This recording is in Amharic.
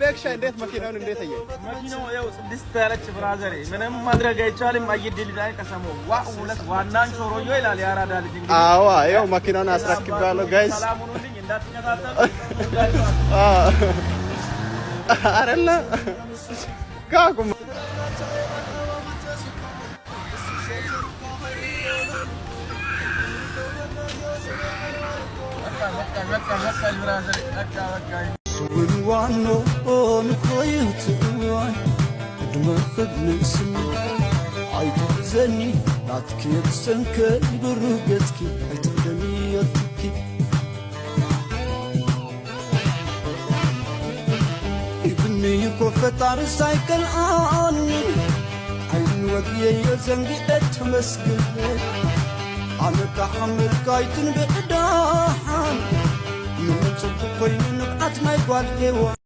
ቤክሻ እንዴት መኪናውን እንዴት አየ መኪናው ያው ስድስት ያለች ብራዘር ምንም ማድረግ አይቻልም አይደል ላይ ቀሰሙ ሁለት ዋናን ሾሮዮ ይላል ያራዳ ልጅ እንግዲህ አዎ ያው መኪናውን አስረክባለሁ ጋይስ ሰላሙን ልኝ እንዳትከታተሉ አረላ ካኩም በቃ ብራዘር በቃ وانو نخويت واي دمخد نسم عيد زني عتكي بسنك بروقتك عتقدمي يتكي ابني كوفت عرسايكل آني عين وقيا يزنقي اتمسكي أنا كحمل كايتن بقداحان من صدق كل نقعت ما يقال